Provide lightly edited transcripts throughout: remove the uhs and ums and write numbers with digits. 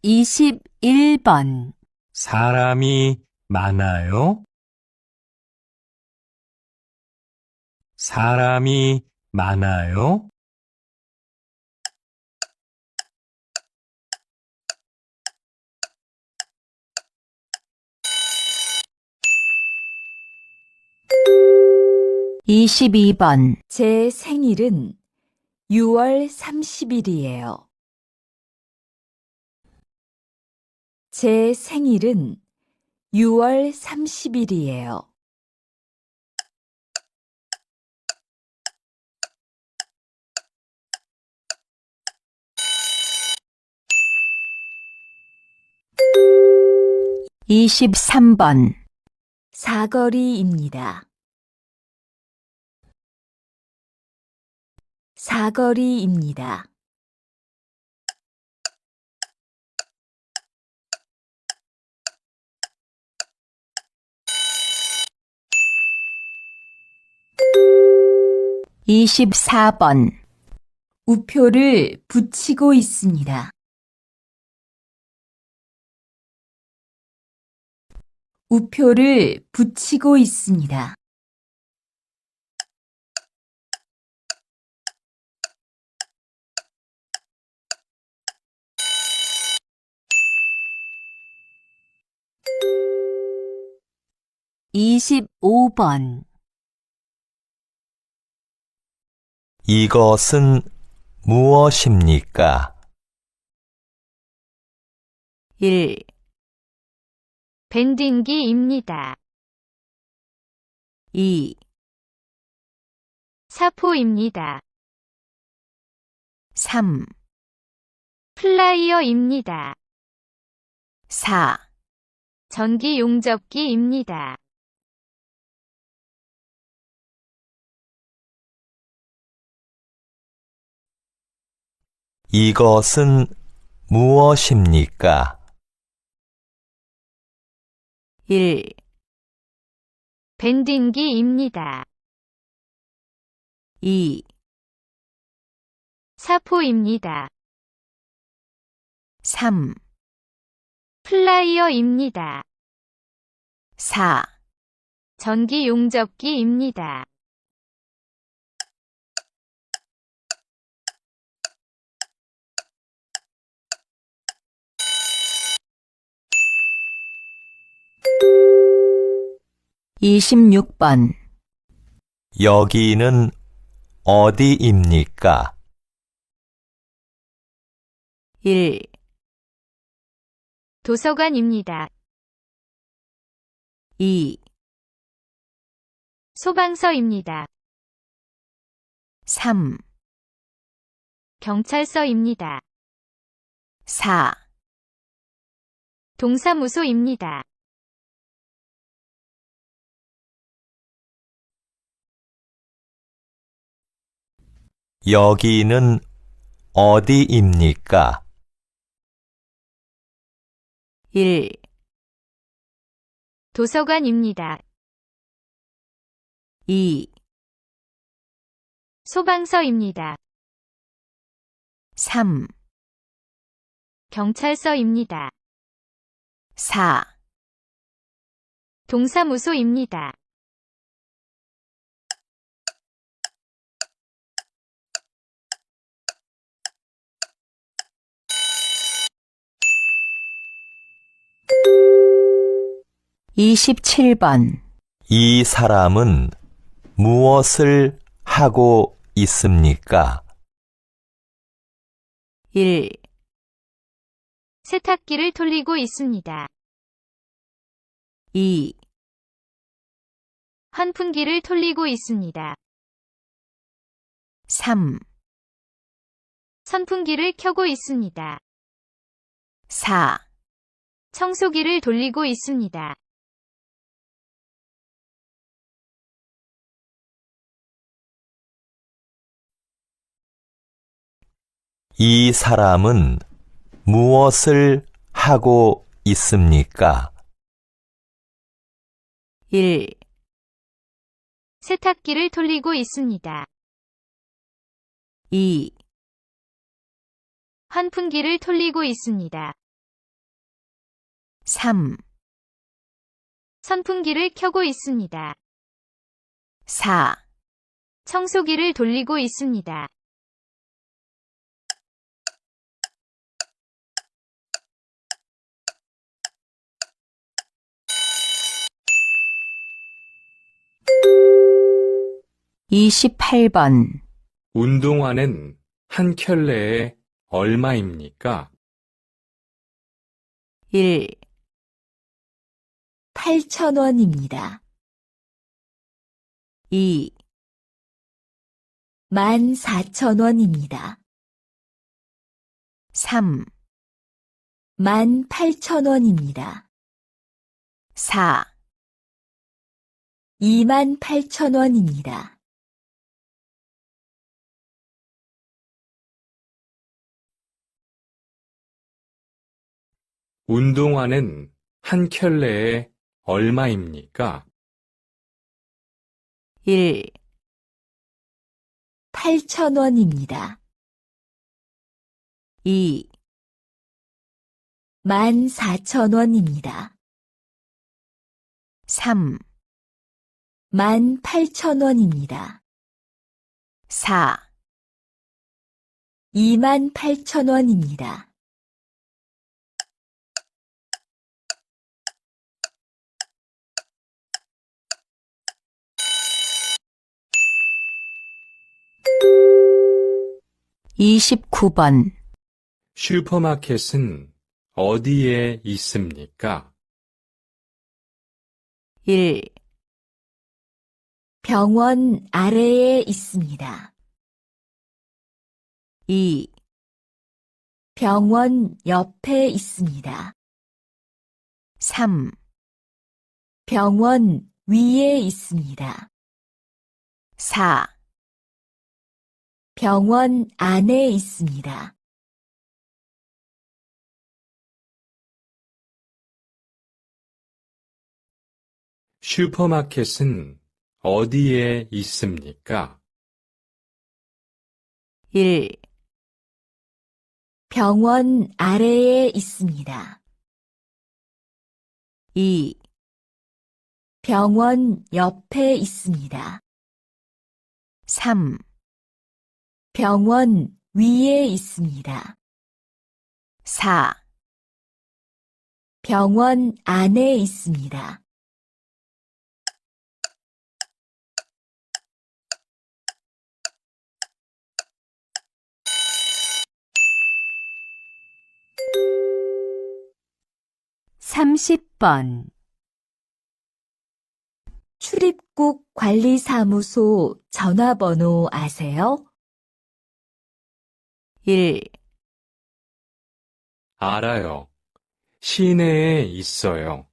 21번. 사람이 많아요? 사람이 많아요? 22번. 제 생일은 6월 30일이에요. 제 생일은 6월 30일이에요. 23번. 사거리입니다. 사거리입니다. 24번. 우표를 붙이고 있습니다. 우표를 붙이고 있습니다. 25번. 이것은 무엇입니까? 1, 밴딩기입니다. 2, 사포입니다. 3, 플라이어입니다. 4, 전기 용접기입니다. 이것은 무엇입니까? 1, 밴딩기입니다. 2, 사포입니다. 3, 플라이어입니다. 4, 전기 용접기입니다. 26번. 여기는 어디입니까? 1, 도서관입니다. 2, 소방서입니다. 3, 경찰서입니다. 4, 동사무소입니다. 여기는 어디입니까? 1, 도서관입니다. 2, 소방서입니다. 3, 경찰서입니다. 4, 동사무소입니다. 27번. 이 사람은 무엇을 하고 있습니까? 1, 세탁기를 돌리고 있습니다. 2, 환풍기를 돌리고 있습니다. 3, 선풍기를 켜고 있습니다. 4, 청소기를 돌리고 있습니다. 이 사람은 무엇을 하고 있습니까? 1, 세탁기를 돌리고 있습니다. 2, 환풍기를 돌리고 있습니다. 3, 선풍기를 켜고 있습니다. 4, 청소기를 돌리고 있습니다. 이십팔 번 운동화는 한 켤레에 얼마입니까? 1, 8,000원입니다. 2, 14,000원입니다. 3, 18,000원입니다. 4, 28,000원입니다. 운동화는 한 켤레에 얼마입니까? 1, 8,000원입니다. 2, 14,000원입니다. 3, 18,000원입니다. 4, 28,000원입니다. 이십구 번 슈퍼마켓은 어디에 있습니까? 1, 병원 아래에 있습니다. 2, 병원 옆에 있습니다. 3, 병원 위에 있습니다. 4, 병원 안에 있습니다. 슈퍼마켓은 어디에 있습니까? 1, 병원 아래에 있습니다. 2, 병원 옆에 있습니다. 3, 병원 위에 있습니다. 4, 병원 안에 있습니다. 삼십 번 출입국 관리사무소 전화번호 아세요? 1, 알아요. 시내에 있어요.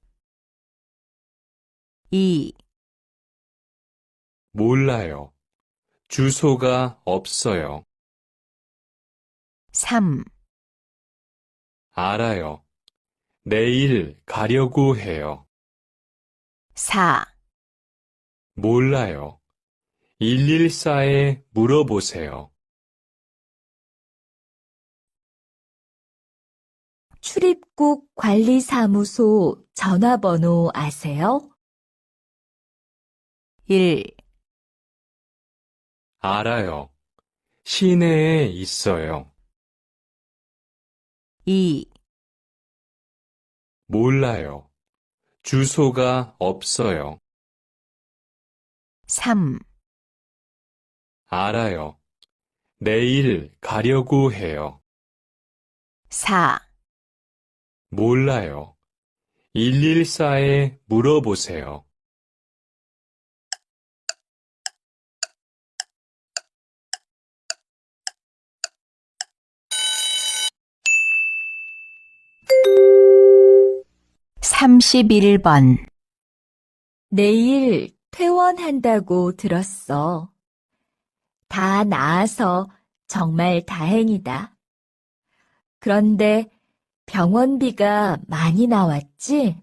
2, 몰라요. 주소가 없어요. 3, 알아요. 내일 가려고 해요. 4, 몰라요. 114에 물어보세요. 출입국 관리사무소 전화번호 아세요? 1, 알아요. 시내에 있어요. 2, 몰라요. 주소가 없어요. 3, 알아요. 내일 가려고 해요. 4, 몰라요. 114에 물어보세요. 삼십일 번 내일 퇴원한다고 들었어. 다 나아서 정말 다행이다. 그런데 병원비가 많이 나왔지?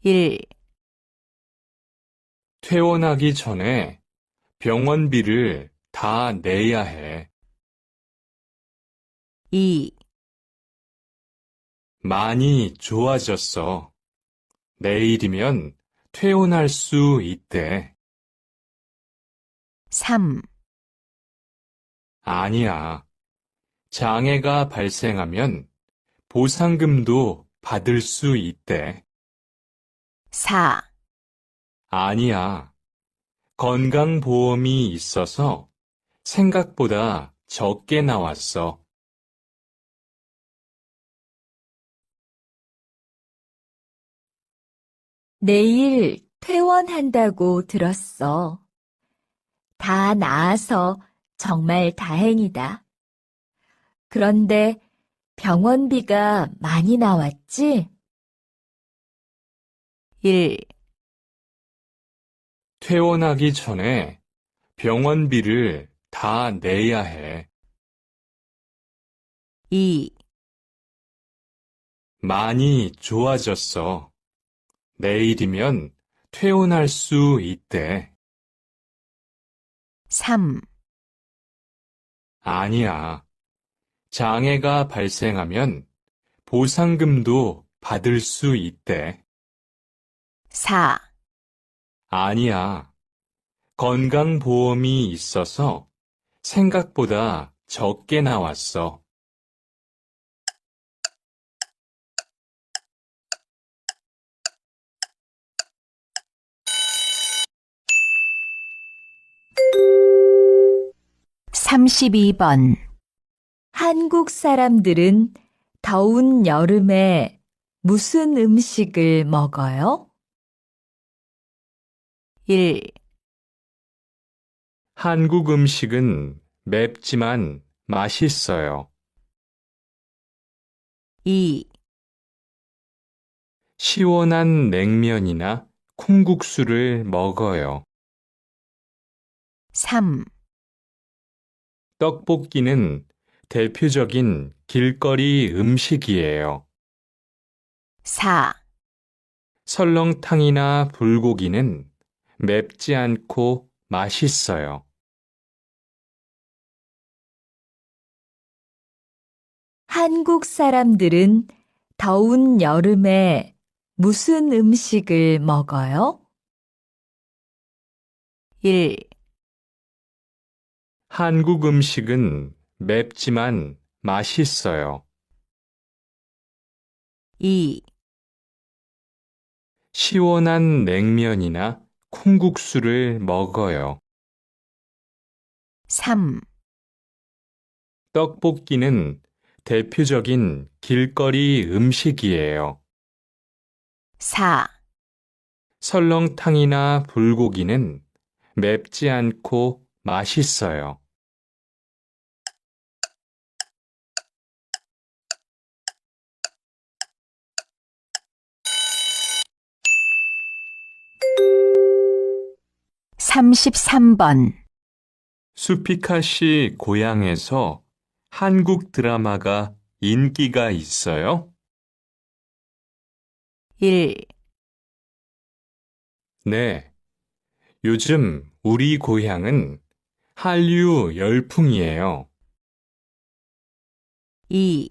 1, 퇴원하기 전에 병원비를 다 내야 해. 2, 많이 좋아졌어. 내일이면 퇴원할 수 있대. 3. 아니야. 장애가 발생하면 보상금도 받을 수 있대. 4. 아니야. 건강보험이 있어서 생각보다 적게 나왔어. 내일 퇴원한다고 들었어. 다 나아서 정말 다행이다. 그런데 병원비가 많이 나왔지? 1. 퇴원하기 전에 병원비를 다 내야 해. 2. 많이 좋아졌어. 내일이면 퇴원할 수 있대. 3. 아니야. 장애가 발생하면 보상금도 받을 수 있대. 4. 아니야. 건강보험이 있어서 생각보다 적게 나왔어. 삼십이 번 한국 사람들은 더운 여름에 무슨 음식을 먹어요? 1. 한국 음식은 맵지만 맛있어요. 2. 시원한 냉면이나 콩국수를 먹어요. 3. 떡볶이는 대표적인 길거리 음식이에요. 4. 설렁탕이나 불고기는 맵지 않고 맛있어요. 한국 사람들은 더운 여름에 무슨 음식을 먹어요? 1. 한국 음식은 맵지만 맛있어요. 2. 시원한 냉면이나 콩국수를 먹어요. 3. 떡볶이는 대표적인 길거리 음식이에요. 4. 설렁탕이나 불고기는 맵지 않고 맛있어요. 삼십삼 번 수피카 씨 고향에서 한국 드라마가 인기가 있어요? 1. 네. 요즘 우리 고향은 한류 열풍이에요. 2.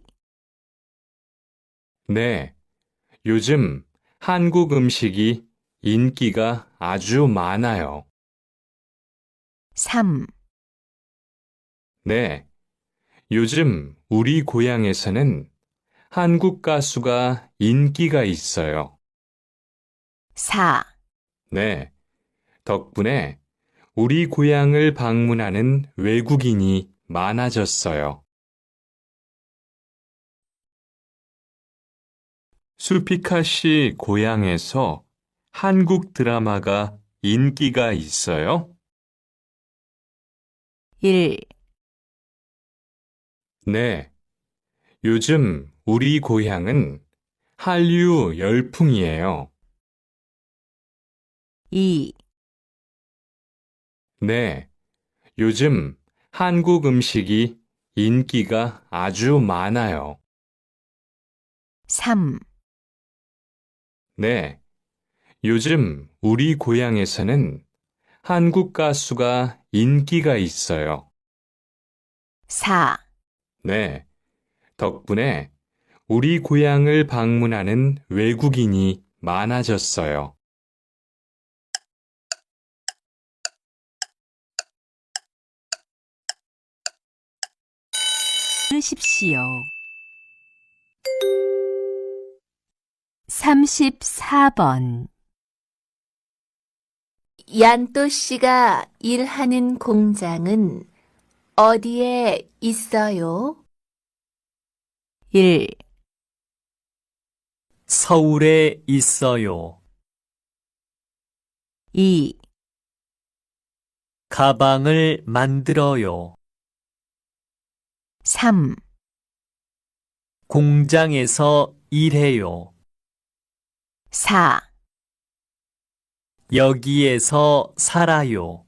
네. 요즘 한국 음식이 인기가 아주 많아요. 3. 네. 요즘 우리 고향에서는 한국 가수가 인기가 있어요. 4. 네. 덕분에 우리 고향을 방문하는 외국인이 많아졌어요. 수피카 씨 고향에서 한국 드라마가 인기가 있어요? 1. 네. 요즘 우리 고향은 한류 열풍이에요. 2. 네. 요즘 한국 음식이 인기가 아주 많아요. 3. 네. 요즘 우리 고향에서는 한국 가수가 인기가 있어요. 4. 네. 덕분에 우리 고향을 방문하는 외국인이 많아졌어요. 들으십시오. 34번. 얀또 씨가 일하는 공장은 어디에 있어요? 1, 서울에 있어요. 2, 가방을 만들어요. 3, 공장에서 일해요. 4, 여기에서 살아요.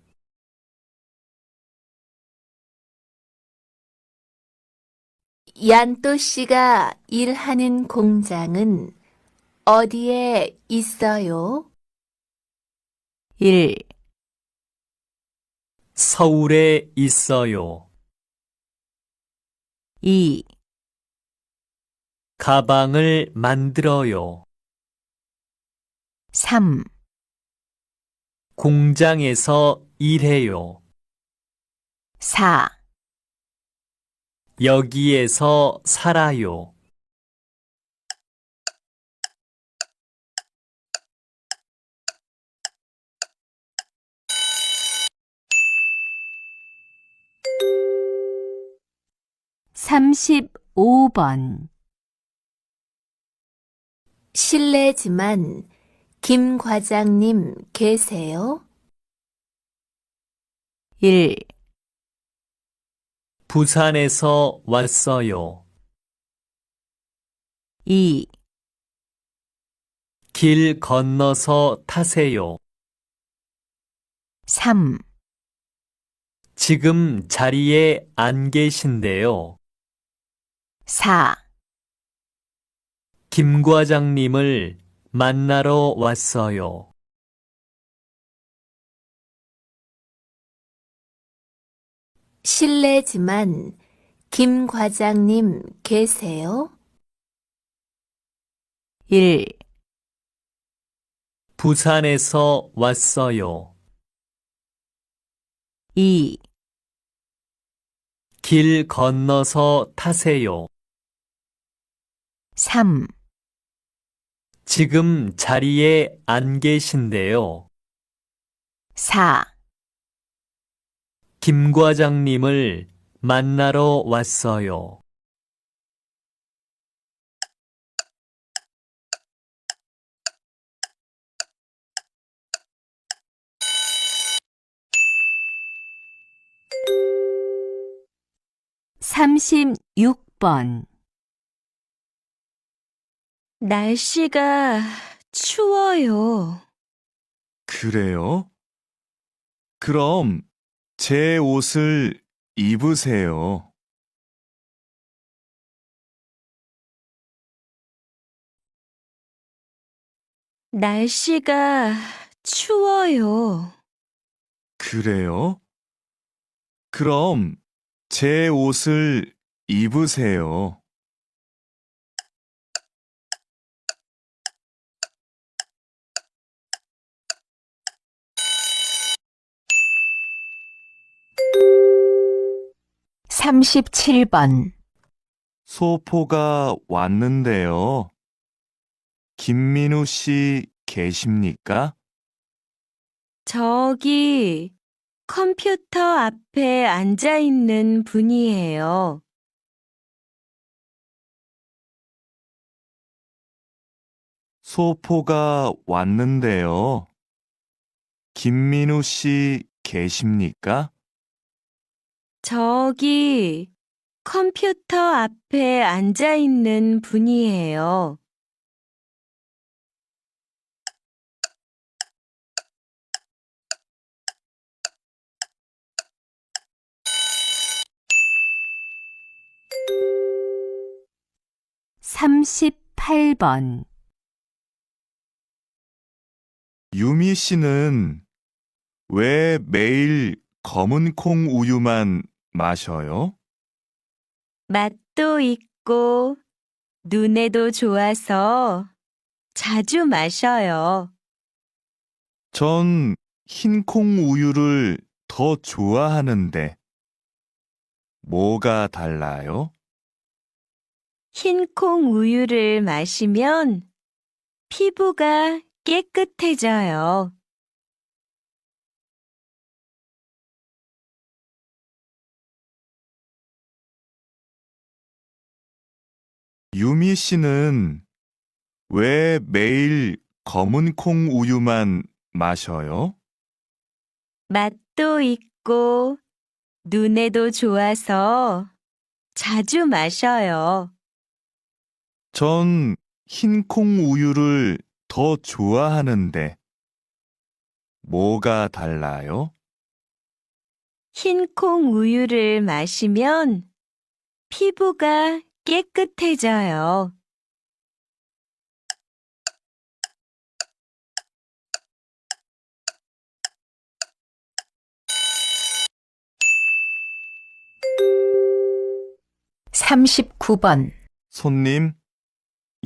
얀또 씨가 일하는 공장은 어디에 있어요? 1, 서울에 있어요. 2, 가방을 만들어요. 3, 공장에서 일해요. 4, 여기에서 살아요. 삼십오 번. 실례지만 김 과장님 계세요? 1, 부산에서 왔어요. 2, 길 건너서 타세요. 3, 지금 자리에 안 계신데요. 4. 김 과장님을 만나러 왔어요. 실례지만 김 과장님 계세요? 1, 부산에서 왔어요. 2, 길 건너서 타세요. 3, 지금 자리에 안 계신데요. 4. 김 과장님을 만나러 왔어요. 삼십육 번. 날씨가 추워요. 그래요? 그럼 제 옷을 입으세요. 날씨가 추워요. 그래요? 그럼 제 옷을 입으세요. 삼십칠 번. 소포가 왔는데요. 김민우 씨 계십니까? 저기 컴퓨터 앞에 앉아 있는 분이에요. 소포가 왔는데요. 김민우 씨 계십니까? 저기 컴퓨터 앞에 앉아 있는 분이에요. 삼십팔 번. 유미 씨는 왜 매일 검은 콩 우유만 마셔요? 맛도 있고 눈에도 좋아서 자주 마셔요. 전 흰콩 우유를 더 좋아하는데 뭐가 달라요? 흰콩 우유를 마시면 피부가 깨끗해져요. 유미 씨는 왜 매일 검은 콩 우유만 마셔요? 맛도 있고 눈에도 좋아서 자주 마셔요. 전 흰콩 우유를 더 좋아하는데 뭐가 달라요? 흰콩 우유를 마시면 피부가 깨끗해져요. 삼십구 번 손님,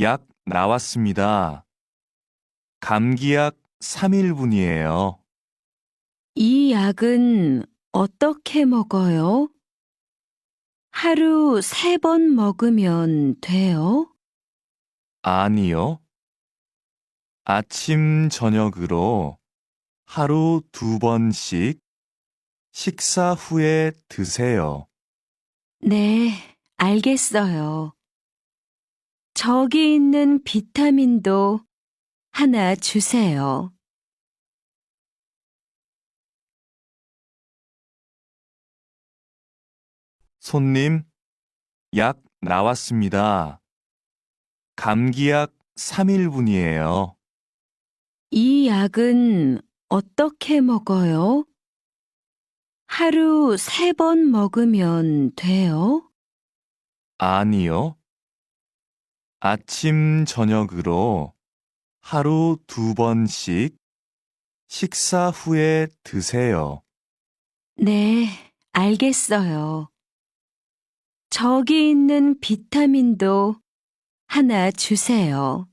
약 나왔습니다. 감기약 3일분이에요. 이 약은 어떻게 먹어요? 하루 3번 먹으면 돼요? 아니요. 아침, 저녁으로 하루 2번씩 식사 후에 드세요. 네, 알겠어요. 저기 있는 비타민도 하나 주세요. 손님, 약 나왔습니다. 감기약 3일분이에요. 이 약은 어떻게 먹어요? 하루 3번 먹으면 돼요? 아니요. 아침, 저녁으로 하루 2번씩 식사 후에 드세요. 네, 알겠어요. 저기 있는 비타민도 하나 주세요.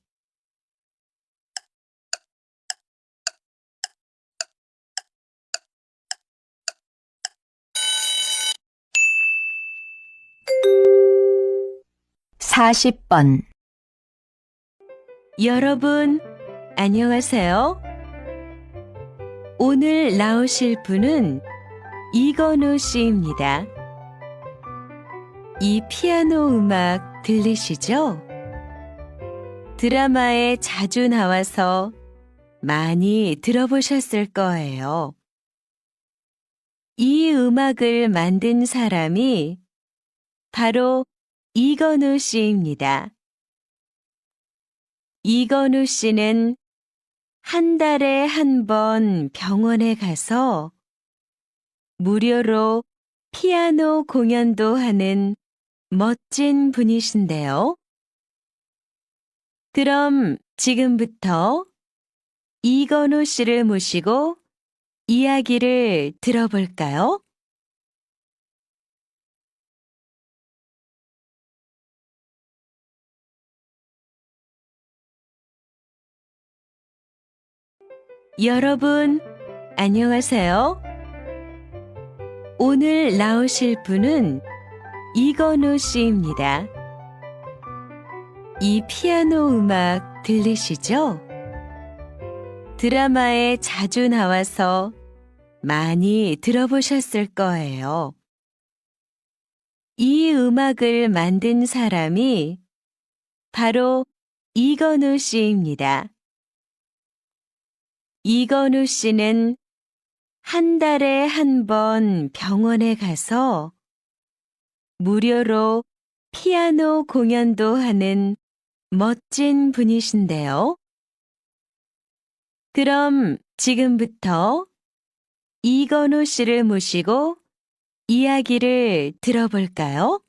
사십 번 여러분, 안녕하세요. 오늘 나오실 분은 이건우 씨입니다. 이 피아노 음악 들리시죠? 드라마에 자주 나와서 많이 들어보셨을 거예요. 이 음악을 만든 사람이 바로 이건우 씨입니다. 이건우 씨는 한 달에 한 번 병원에 가서 무료로 피아노 공연도 하는 멋진 분이신데요. 그럼 지금부터 이건우 씨를 모시고 이야기를 들어볼까요? 여러분, 안녕하세요. 오늘 나오실 분은 이건우 씨입니다. 이 피아노 음악 들리시죠? 드라마에 자주 나와서 많이 들어보셨을 거예요. 이 음악을 만든 사람이 바로 이건우 씨입니다. 이건우 씨는 한 달에 한 번 병원에 가서 무료로 피아노 공연도 하는 멋진 분이신데요. 그럼 지금부터 이건우 씨를 모시고 이야기를 들어볼까요?